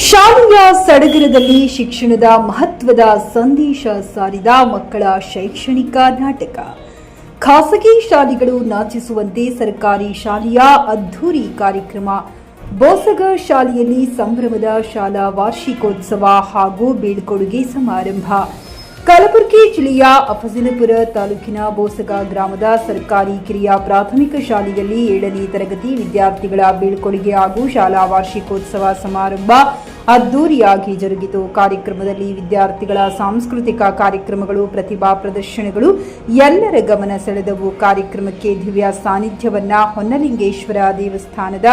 ಶಾಲೆಯ ಸಡಗರದಲ್ಲಿ ಶಿಕ್ಷಣದ ಮಹತ್ವದ ಸಂದೇಶ ಸಾರಿದ ಮಕ್ಕಳ ಶೈಕ್ಷಣಿಕ ನಾಟಕ. ಖಾಸಗಿ ಶಾಲೆಗಳು ನಾಚಿಸುವಂತೆ ಸರ್ಕಾರಿ ಶಾಲೆಯ ಅದ್ಧೂರಿ ಕಾರ್ಯಕ್ರಮ. ಬೋಸಗ ಶಾಲೆಯಲ್ಲಿ ಸಂಭ್ರಮದ ಶಾಲಾ ವಾರ್ಷಿಕೋತ್ಸವ ಹಾಗೂ ಬೀಳ್ಕೊಡುಗೆ ಸಮಾರಂಭ. ಕಲಬುರಗಿ ಜಿಲ್ಲೆಯ ಅಫಜಲಪುರ ತಾಲೂಕಿನ ಬೋಸಗ ಗ್ರಾಮದ ಸರ್ಕಾರಿ ಕಿರಿಯ ಪ್ರಾಥಮಿಕ ಶಾಲೆಯಲ್ಲಿ 7ನೇ ತರಗತಿ ವಿದ್ಯಾರ್ಥಿಗಳ ಬೀಳ್ಕೊಡುಗೆ ಹಾಗೂ ಶಾಲಾ ವಾರ್ಷಿಕೋತ್ಸವ ಸಮಾರಂಭ ಅದ್ದೂರಿಯಾಗಿ ಜರುಗಿತು. ಕಾರ್ಯಕ್ರಮದಲ್ಲಿ ವಿದ್ಯಾರ್ಥಿಗಳ ಸಾಂಸ್ಕೃತಿಕ ಕಾರ್ಯಕ್ರಮಗಳು, ಪ್ರತಿಭಾ ಪ್ರದರ್ಶನಗಳು ಎಲ್ಲರ ಗಮನ ಸೆಳೆದವು. ಕಾರ್ಯಕ್ರಮಕ್ಕೆ ದಿವ್ಯ ಸಾನ್ನಿಧ್ಯವನ್ನ ಹೊನ್ನಲಿಂಗೇಶ್ವರ ದೇವಸ್ಥಾನದ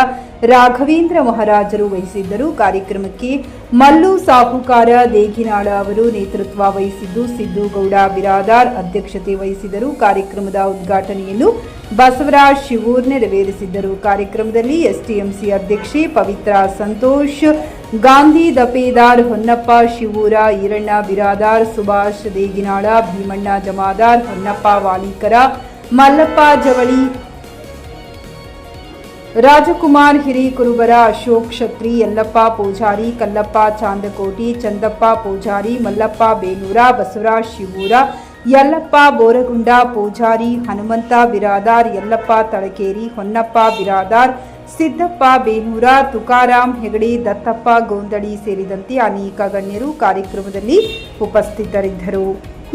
ರಾಘವೇಂದ್ರ ಮಹಾರಾಜರು ವಹಿಸಿದ್ದರು. ಕಾರ್ಯಕ್ರಮಕ್ಕೆ ಮಲ್ಲು ಸಾಹುಕಾರ ದೇಗಿನಾಳ ಅವರು ನೇತೃತ್ವ ವಹಿಸಿದ್ದು, ಸಿದ್ದು ಗೌಡ ಬಿರಾದಾರ್ ಅಧ್ಯಕ್ಷತೆ ವಹಿಸಿದರು. ಕಾರ್ಯಕ್ರಮದ ಉದ್ಘಾಟನೆಯನ್ನು ಬಸವರಾಜ್ ಶಿವೂರ್ ನೆರವೇರಿಸಿದ್ದರು. ಕಾರ್ಯಕ್ರಮದಲ್ಲಿ ಎಸ್ಟಿಎಂಸಿ ಅಧ್ಯಕ್ಷೆ ಪವಿತ್ರ ಸಂತೋಷ್, ಗಾಂಧಿ ದಪೇದಾರ್, ಹೊನ್ನಪ್ಪ ಶಿವೂರ, ಈರಣ್ಣ ಬಿರಾದಾರ್, ಸುಭಾಷ್ ದೇಗಿನಾಳ, ಭೀಮಣ್ಣ ಜಮಾದಾರ್, ಹೊನ್ನಪ್ಪ ವಾಲಿಕರ, ಮಲ್ಲಪ್ಪ ಜವಳಿ, ರಾಜಕುಮಾರ್ ಹಿರೇಕುರುಬರ, ಅಶೋಕ್ ಕ್ಷತ್ರಿ, ಯಲ್ಲಪ್ಪ ಪೂಜಾರಿ, ಕಲ್ಲಪ್ಪ ಚಾಂದಕೋಟಿ, ಚಂದಪ್ಪ ಪೂಜಾರಿ, ಮಲ್ಲಪ್ಪ ಬೇನೂರ, ಬಸವರಾಜ್ ಶಿವೂರ, ಯಲ್ಲಪ್ಪ ಬೋರಗುಂಡ ಪೂಜಾರಿ, ಹನುಮಂತ ಬಿರಾದಾರ್, ಯಲ್ಲಪ್ಪ ತಳಕೇರಿ, ಹೊನ್ನಪ್ಪ ಬಿರಾದಾರ್, ಸಿದ್ದಪ್ಪ ಬೇನೂರ, ತುಕಾರಾಮ್ ಹೆಗಡೆ, ದತ್ತಪ್ಪ ಗೋಂದಳಿ ಸೇರಿದಂತೆ ಅನೇಕ ಗಣ್ಯರು ಕಾರ್ಯಕ್ರಮದಲ್ಲಿ ಉಪಸ್ಥಿತರಿದ್ದರು.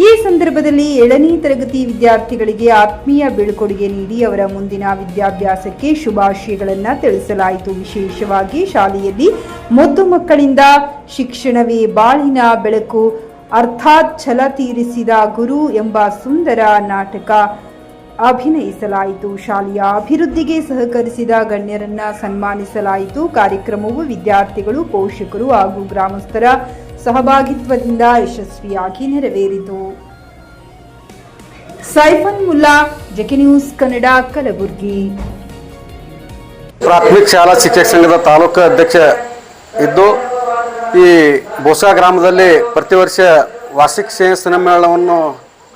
ಈ ಸಂದರ್ಭದಲ್ಲಿ 7ನೇ ತರಗತಿ ವಿದ್ಯಾರ್ಥಿಗಳಿಗೆ ಆತ್ಮೀಯ ಬೀಳ್ಕೊಡುಗೆ ನೀಡಿ ಅವರ ಮುಂದಿನ ವಿದ್ಯಾಭ್ಯಾಸಕ್ಕೆ ಶುಭಾಶಯಗಳನ್ನು ತಿಳಿಸಲಾಯಿತು. ವಿಶೇಷವಾಗಿ ಶಾಲೆಯಲ್ಲಿ ಮುದ್ದು ಮಕ್ಕಳಿಂದ ಶಿಕ್ಷಣವೇ ಬಾಳಿನ ಬೆಳಕು, ಅರ್ಥಾತ್ ಛಲ ತೀರಿಸಿದ ಗುರು ಎಂಬ ಸುಂದರ ನಾಟಕ ಅಭಿನಯಿಸಲಾಯಿತು. ಶಾಲೆಯ ಅಭಿವೃದ್ಧಿಗೆ ಸಹಕರಿಸಿದ ಗಣ್ಯರನ್ನ ಸನ್ಮಾನಿಸಲಾಯಿತು. ಕಾರ್ಯಕ್ರಮವು ವಿದ್ಯಾರ್ಥಿಗಳು, ಪೋಷಕರು ಹಾಗೂ ಗ್ರಾಮಸ್ಥರ ಸಹಭಾಗಿತ್ವದಿಂದ ಯಶಸ್ವಿಯಾಗಿ ನೆರವೇರಿತು. Siphon Mulla, JK news Kannada, Kalaburagi. ಪ್ರಾಥಮಿಕ ಶಾಲಾ ಶಿಕ್ಷಕ ಸಂಘದ ತಾಲೂಕು ಅಧ್ಯಕ್ಷ ಇದ್ದು, ಈ ಬೋಸಾ ಗ್ರಾಮದಲ್ಲಿ ಪ್ರತಿ ವರ್ಷ ವಾರ್ಷಿಕ ಸ್ನೇಹ ಸಮ್ಮೇಳನವನ್ನು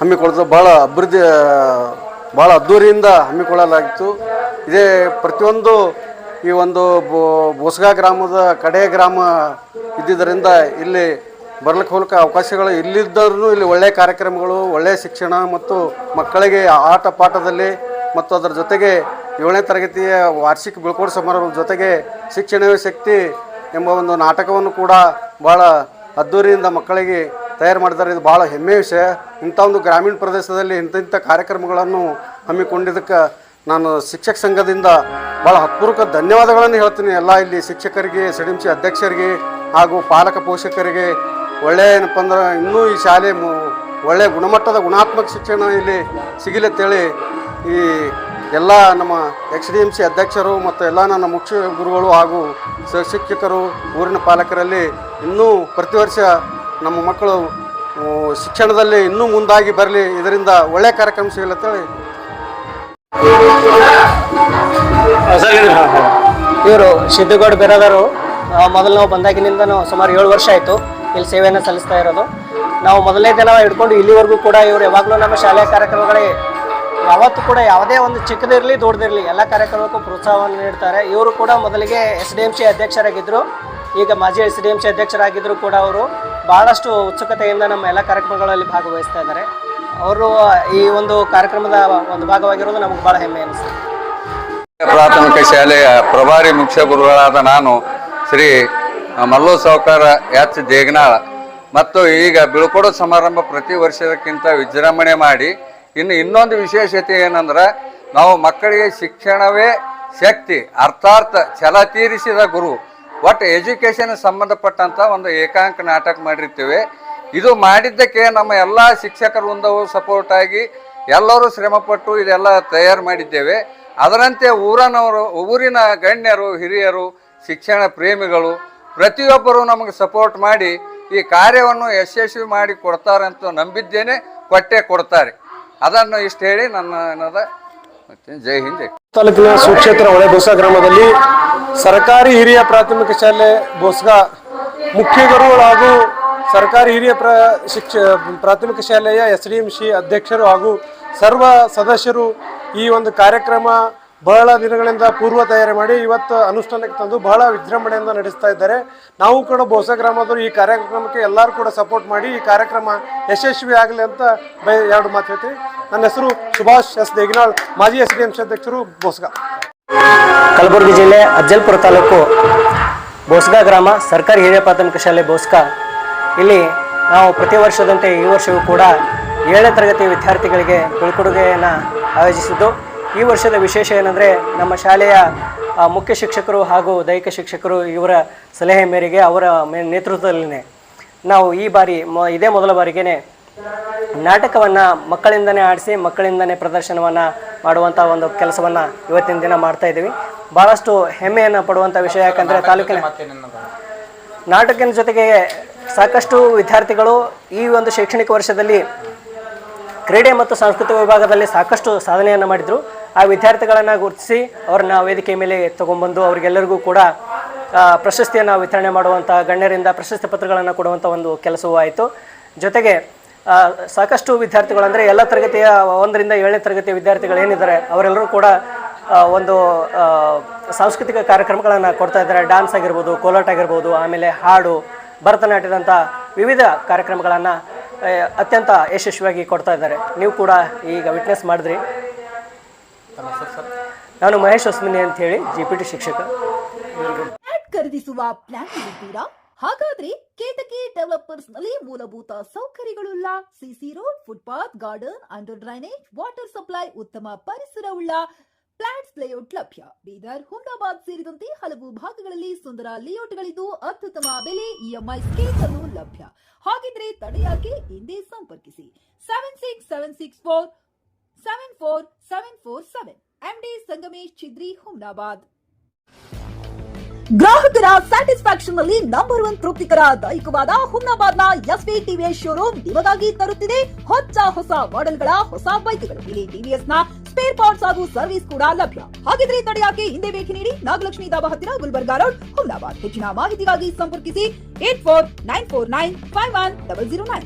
ಹಮ್ಮಿಕೊಳ್ಳುವುದು ಭಾಳ ಅದ್ದೂರಿಯಿಂದ ಹಮ್ಮಿಕೊಳ್ಳಲಾಗಿತ್ತು. ಇದೇ ಪ್ರತಿಯೊಂದು ಈ ಒಂದು ಬೋಸಗಾ ಗ್ರಾಮದ ಕಡೆಯ ಗ್ರಾಮ ಇದ್ದಿದ್ದರಿಂದ ಇಲ್ಲಿ ಬರ್ಲಿಕ್ಕೆ ಹೋಗ್ಲಿಕ್ಕೆ ಅವಕಾಶಗಳು ಇಲ್ಲಿದ್ದರೂ ಇಲ್ಲಿ ಒಳ್ಳೆಯ ಕಾರ್ಯಕ್ರಮಗಳು, ಒಳ್ಳೆಯ ಶಿಕ್ಷಣ ಮತ್ತು ಮಕ್ಕಳಿಗೆ ಆಟ ಪಾಠದಲ್ಲಿ ಮತ್ತು ಅದರ ಜೊತೆಗೆ 7ನೇ ತರಗತಿಯ ವಾರ್ಷಿಕ ಬೀಳ್ಕೊಡುಗೆ ಸಮಾರಂಭದ ಜೊತೆಗೆ ಶಿಕ್ಷಣವೇ ಶಕ್ತಿ ಎಂಬ ಒಂದು ನಾಟಕವನ್ನು ಕೂಡ ಭಾಳ ಅದ್ದೂರಿಯಿಂದ ಮಕ್ಕಳಿಗೆ ತಯಾರು ಮಾಡಿದ್ದಾರೆ. ಇದು ಭಾಳ ಹೆಮ್ಮೆಯ ವಿಷಯ. ಇಂಥ ಒಂದು ಗ್ರಾಮೀಣ ಪ್ರದೇಶದಲ್ಲಿ ಇಂಥ ಕಾರ್ಯಕ್ರಮಗಳನ್ನು ಹಮ್ಮಿಕೊಂಡಿದ್ದಕ್ಕೆ ನಾನು ಶಿಕ್ಷಕ ಸಂಘದಿಂದ ಭಾಳ ಹೃತ್ಪೂರ್ವಕ ಧನ್ಯವಾದಗಳನ್ನು ಹೇಳ್ತೀನಿ. ಎಲ್ಲ ಇಲ್ಲಿ ಶಿಕ್ಷಕರಿಗೆ, ಎಸ್ಡಿಎಂಸಿ ಅಧ್ಯಕ್ಷರಿಗೆ ಹಾಗೂ ಪಾಲಕ ಪೋಷಕರಿಗೆ ಒಳ್ಳೆಯ ಏನಪ್ಪ ಅಂದ್ರೆ ಇನ್ನೂ ಈ ಶಾಲೆ ಒಳ್ಳೆಯ ಗುಣಮಟ್ಟದ ಗುಣಾತ್ಮಕ ಶಿಕ್ಷಣ ಇಲ್ಲಿ ಸಿಗಲತ್ತೇಳಿ ಈ ಎಲ್ಲ ನಮ್ಮ ಎಸ್ಡಿಎಂಸಿ ಅಧ್ಯಕ್ಷರು ಮತ್ತು ಎಲ್ಲ ನನ್ನ ಮುಖ್ಯ ಗುರುಗಳು ಹಾಗೂ ಶಿಕ್ಷಕರು, ಊರಿನ ಪಾಲಕರಲ್ಲಿ ಇನ್ನೂ ಪ್ರತಿ ವರ್ಷ ನಮ್ಮ ಮಕ್ಕಳು ಶಿಕ್ಷಣದಲ್ಲಿ ಇನ್ನೂ ಮುಂದಾಗಿ ಬರಲಿ, ಇದರಿಂದ ಒಳ್ಳೆಯ ಕಾರ್ಯಕ್ರಮ ಸಿಗಲತ್ತೇಳಿ. ಇವರು ಸಿದ್ದುಗೌಡ ಬಿರಾದಾರು. ಮೊದಲು ನಾವು ಬಂದಾಗಿನಿಂದ ಸುಮಾರು 7 ವರ್ಷ ಆಯಿತು ಇಲ್ಲಿ ಸೇವೆಯನ್ನು ಸಲ್ಲಿಸ್ತಾ ಇರೋದು. ನಾವು ಮೊದಲನೇ ದಿನ ಹಿಡ್ಕೊಂಡು ಇಲ್ಲಿವರೆಗೂ ಕೂಡ ಇವರು ಯಾವಾಗಲೂ ನಮ್ಮ ಶಾಲೆಯ ಕಾರ್ಯಕ್ರಮಗಳಿಗೆ ಯಾವತ್ತೂ ಕೂಡ ಯಾವುದೇ ಒಂದು ಚಿಕ್ಕದಿರಲಿ ದೊಡ್ಡದಿರಲಿ ಎಲ್ಲ ಕಾರ್ಯಕ್ರಮಕ್ಕೂ ಪ್ರೋತ್ಸಾಹವನ್ನು ನೀಡ್ತಾರೆ. ಇವರು ಕೂಡ ಮೊದಲಿಗೆ ಎಸ್ಡಿಎಂಸಿ ಅಧ್ಯಕ್ಷರಾಗಿದ್ದರು, ಈಗ ಮಾಜಿ ಎಸ್ಡಿಎಂಸಿ ಅಧ್ಯಕ್ಷರಾಗಿದ್ದರೂ ಕೂಡ ಅವರು ಭಾಳಷ್ಟು ಉತ್ಸುಕತೆಯಿಂದ ನಮ್ಮ ಎಲ್ಲ ಕಾರ್ಯಕ್ರಮಗಳಲ್ಲಿ ಭಾಗವಹಿಸ್ತಾ ಇದ್ದಾರೆ. ಅವರು ಈ ಒಂದು ಕಾರ್ಯಕ್ರಮದ ಒಂದು ಭಾಗವಾಗಿರೋದು ನಮಗೆ ಭಾಳ ಹೆಮ್ಮೆ ಅನಿಸ್ತದೆ. ಪ್ರಾಥಮಿಕ ಶಾಲೆಯ ಪ್ರಭಾರಿ ಮುಖ್ಯ ಗುರುಗಳಾದ ನಾನು ಶ್ರೀ ಮಲ್ಲು ಸಾಹುಕಾರ ಎಚ್ ದೇಗನಾಳ ಮತ್ತು ಈಗ ಬೀಳ್ಕೊಡೋ ಸಮಾರಂಭ ಪ್ರತಿ ವರ್ಷದಕ್ಕಿಂತ ವಿಜೃಂಭಣೆ ಮಾಡಿ ಇನ್ನೊಂದು ವಿಶೇಷತೆ ಏನಂದ್ರೆ, ನಾವು ಮಕ್ಕಳಿಗೆ ಶಿಕ್ಷಣವೇ ಶಕ್ತಿ, ಅರ್ಥಾತ್ ಛಲ ತೀರಿಸಿದ ಗುರು, ಒಟ್ಟು ಎಜುಕೇಷನ್ ಸಂಬಂಧಪಟ್ಟಂಥ ಒಂದು ಏಕಾಂಕ ನಾಟಕ ಮಾಡಿರ್ತೀವಿ. ಇದು ಮಾಡಿದ್ದಕ್ಕೆ ನಮ್ಮ ಎಲ್ಲ ಶಿಕ್ಷಕರ ವೃಂದವು ಸಪೋರ್ಟ್ ಆಗಿ ಎಲ್ಲರೂ ಶ್ರಮಪಟ್ಟು ಇದೆಲ್ಲ ತಯಾರು ಮಾಡಿದ್ದೇವೆ. ಅದರಂತೆ ಊರಿನ ಗಣ್ಯರು, ಹಿರಿಯರು, ಶಿಕ್ಷಣ ಪ್ರೇಮಿಗಳು ಪ್ರತಿಯೊಬ್ಬರು ನಮಗೆ ಸಪೋರ್ಟ್ ಮಾಡಿ ಈ ಕಾರ್ಯವನ್ನು ಯಶಸ್ವಿ ಮಾಡಿ ಕೊಡ್ತಾರೆ ಅಂತ ನಂಬಿದ್ದೇನೆ, ಕೊಡ್ತಾರೆ. ಅದನ್ನು ಇಷ್ಟು ಹೇಳಿ ನನ್ನ ಜೈ ಹಿಂದ್. ತಾಲೂಕಿನ ಸುಕ್ಷೇತ್ರ ಹೊಳೆ ಬೋಸಾ ಗ್ರಾಮದಲ್ಲಿ ಸರ್ಕಾರಿ ಹಿರಿಯ ಪ್ರಾಥಮಿಕ ಶಾಲೆ ಬೋಸಗಾ ಮುಖ್ಯ ಗುರುಗಳು ಹಾಗೂ ಸರ್ಕಾರಿ ಹಿರಿಯ ಪ್ರಾಥಮಿಕ ಶಾಲೆಯ ಎಸ್ಡಿಎಂಸಿ ಅಧ್ಯಕ್ಷರು ಹಾಗೂ ಸರ್ವ ಸದಸ್ಯರು ಈ ಒಂದು ಕಾರ್ಯಕ್ರಮ ಬಹಳ ದಿನಗಳಿಂದ ಪೂರ್ವ ತಯಾರಿ ಮಾಡಿ ಇವತ್ತು ಅನುಷ್ಠಾನಕ್ಕೆ ತಂದು ಬಹಳ ವಿಜೃಂಭಣೆಯಿಂದ ನಡೆಸ್ತಾ ಇದ್ದಾರೆ. ನಾವು ಕೂಡ ಬೋಸ ಗ್ರಾಮದವರು ಈ ಕಾರ್ಯಕ್ರಮಕ್ಕೆ ಎಲ್ಲರೂ ಕೂಡ ಸಪೋರ್ಟ್ ಮಾಡಿ ಈ ಕಾರ್ಯಕ್ರಮ ಯಶಸ್ವಿ ಆಗಲಿ ಅಂತ ಎರಡು ಮಾತು ಹೇಳ್ತೀವಿ. ನನ್ನ ಹೆಸರು ಸುಭಾಷ್ ಎಸ್ ದೇಗನಾಳ್, ಮಾಜಿ SDMC ಅಧ್ಯಕ್ಷರು ಬೋಸ್ಗಾ. ಕಲಬುರಗಿ ಜಿಲ್ಲೆ ಅಜ್ಜಲ್ಪುರ ತಾಲೂಕು ಬೋಸ್ಗಾ ಗ್ರಾಮ ಸರ್ಕಾರಿ ಹಿರಿಯ ಪ್ರಾಥಮಿಕ ಶಾಲೆ ಬೋಸ್ಗಾ. ಇಲ್ಲಿ ನಾವು ಪ್ರತಿ ವರ್ಷದಂತೆ ಈ ವರ್ಷವೂ ಕೂಡ 7ನೇ ತರಗತಿ ವಿದ್ಯಾರ್ಥಿಗಳಿಗೆ ಬೀಳ್ಕೊಡುಗೆಯನ್ನು ಆಯೋಜಿಸಿದ್ದು. ಈ ವರ್ಷದ ವಿಶೇಷ ಏನಂದರೆ ನಮ್ಮ ಶಾಲೆಯ ಮುಖ್ಯ ಶಿಕ್ಷಕರು ಹಾಗೂ ದೈಹಿಕ ಶಿಕ್ಷಕರು ಇವರ ಸಲಹೆ ಮೇರೆಗೆ ಅವರ ನೇತೃತ್ವದಲ್ಲಿನೇ ನಾವು ಈ ಬಾರಿ ಇದೇ ಮೊದಲ ಬಾರಿಗೇ ನಾಟಕವನ್ನು ಮಕ್ಕಳಿಂದನೇ ಆಡಿಸಿ ಮಕ್ಕಳಿಂದನೇ ಪ್ರದರ್ಶನವನ್ನು ಮಾಡುವಂಥ ಒಂದು ಕೆಲಸವನ್ನು ಇವತ್ತಿನ ದಿನ ಮಾಡ್ತಾಯಿದ್ದೀವಿ. ಭಾಳಷ್ಟು ಹೆಮ್ಮೆಯನ್ನು ಪಡುವಂಥ ವಿಷಯ. ಯಾಕಂದರೆ ತಾಲೂಕಿನ ನಾಟಕದ ಜೊತೆಗೆ ಸಾಕಷ್ಟು ವಿದ್ಯಾರ್ಥಿಗಳು ಈ ಒಂದು ಶೈಕ್ಷಣಿಕ ವರ್ಷದಲ್ಲಿ ಕ್ರೀಡೆ ಮತ್ತು ಸಾಂಸ್ಕೃತಿಕ ವಿಭಾಗದಲ್ಲಿ ಸಾಕಷ್ಟು ಸಾಧನೆಯನ್ನು ಮಾಡಿದರು. ಆ ವಿದ್ಯಾರ್ಥಿಗಳನ್ನು ಗುರುತಿಸಿ ಅವ್ರನ್ನ ವೇದಿಕೆ ಮೇಲೆ ತೊಗೊಂಡ್ಬಂದು ಅವರಿಗೆಲ್ಲರಿಗೂ ಕೂಡ ಪ್ರಶಸ್ತಿಯನ್ನು ವಿತರಣೆ ಮಾಡುವಂಥ, ಗಣ್ಯರಿಂದ ಪ್ರಶಸ್ತಿ ಪತ್ರಗಳನ್ನು ಕೊಡುವಂಥ ಒಂದು ಕೆಲಸವೂ ಆಯಿತು. ಜೊತೆಗೆ ಸಾಕಷ್ಟು ವಿದ್ಯಾರ್ಥಿಗಳು ಅಂದರೆ ಎಲ್ಲ ತರಗತಿಯ 1ರಿಂದ 7ನೇ ತರಗತಿಯ ವಿದ್ಯಾರ್ಥಿಗಳು ಏನಿದ್ದಾರೆ ಅವರೆಲ್ಲರೂ ಕೂಡ ಒಂದು ಸಾಂಸ್ಕೃತಿಕ ಕಾರ್ಯಕ್ರಮಗಳನ್ನು ಕೊಡ್ತಾ ಇದ್ದಾರೆ. ಡ್ಯಾನ್ಸ್ ಆಗಿರ್ಬೋದು, ಕೋಲಾಟ ಆಗಿರ್ಬೋದು, ಆಮೇಲೆ ಹಾಡು, ಭರತನಾಟ್ಯದಂಥ ವಿವಿಧ ಕಾರ್ಯಕ್ರಮಗಳನ್ನು ಅತ್ಯಂತ ಯಶಸ್ವಿಯಾಗಿ ಕೊಡ್ತಾ ಇದ್ದಾರೆ. ನೀವು ಕೂಡ ಈಗ ವಿಟ್ನೆಸ್ ಮಾಡಿದ್ರಿ. ನಾನು ಮಹೇಶ್ ಹೊಸ್ಮಿನಿ ಅಂತ ಹೇಳಿ GPT ಶಿಕ್ಷಕ. ಖರೀದಿಸುವ ಪ್ಲಾನ್ ಇದ್ದೀರಾ? ಹಾಗಾದ್ರೆ ಕೇತಕಿ ಡೆವಲಪರ್ಸ್ ನಲ್ಲಿ ಮೂಲಭೂತ ಸೌಕರ್ಯಗಳುಳ್ಳ CC road, footpath, garden, under drainage, water supply, ಉತ್ತಮ ಪರಿಸರವುಳ್ಳ ಫ್ಲಾಟ್ಸ್ ಲೇಔಟ್ ಲಭ್ಯ. ಬೀದರ್, ಹುಮ್ನಾಬಾದ್ ಸೇರಿದಂತೆ ಹಲವು ಭಾಗಗಳಲ್ಲಿ ಸುಂದರ ಲೇಔಟ್ಗಳಿದ್ದು ಅತ್ಯುತ್ತಮ ಬೆಲೆ, EMI ಸ್ಕೀಮ್ಸ್ ಅನ್ನು ಲಭ್ಯ. ಹಾಗಿದ್ರೆ ತಡೆಯಾಕೆ ಹಿಂದೆ ಸಂಪರ್ಕಿಸಿ 7676474747 MD ಸಂಗಮೇಶ್ ಚಿದ್ರಿ, ಹುಮ್ನಾಬಾದ್. ಗ್ರಾಹಕರ ಸ್ಯಾಟಿಸ್ಫ್ಯಾಕ್ಷನ್ ನಲ್ಲಿ ನಂಬರ್ 1 ತೃಪ್ತಿಕರ ದೈಹಿಕವಾದ ಹುಮ್ನಾಬಾದ್ನ SV TVS ಶೋರೂಮ್ ನಿಮಗಾಗಿ ತರುತ್ತಿದೆ ಹೊಸ ಮಾಡೆಲ್ಗಳ ಹೊಸ ಬೈಕ್ಗಳು. ಇಲ್ಲಿ TVS ನ ಸ್ಪೇರ್ ಪಾರ್ಟ್ಸ್ ಹಾಗೂ ಸರ್ವಿಸ್ ಕೂಡ ಲಭ್ಯ. ಹಾಗಿದ್ರೆ ತಡೆಯಾಕೆ ಹಿಂದೆ ಭೇಟಿ ನೀಡಿ ನಾಗಲಕ್ಷ್ಮಿ ದಾಬಾ ಹತ್ತಿರ, ಗುಲ್ಬರ್ಗಾ ರೋಡ್, ಹುಮ್ನಾಬಾದ್. ಹೆಚ್ಚಿನ ಮಾಹಿತಿಗಾಗಿ ಸಂಪರ್ಕಿಸಿ 8494951009.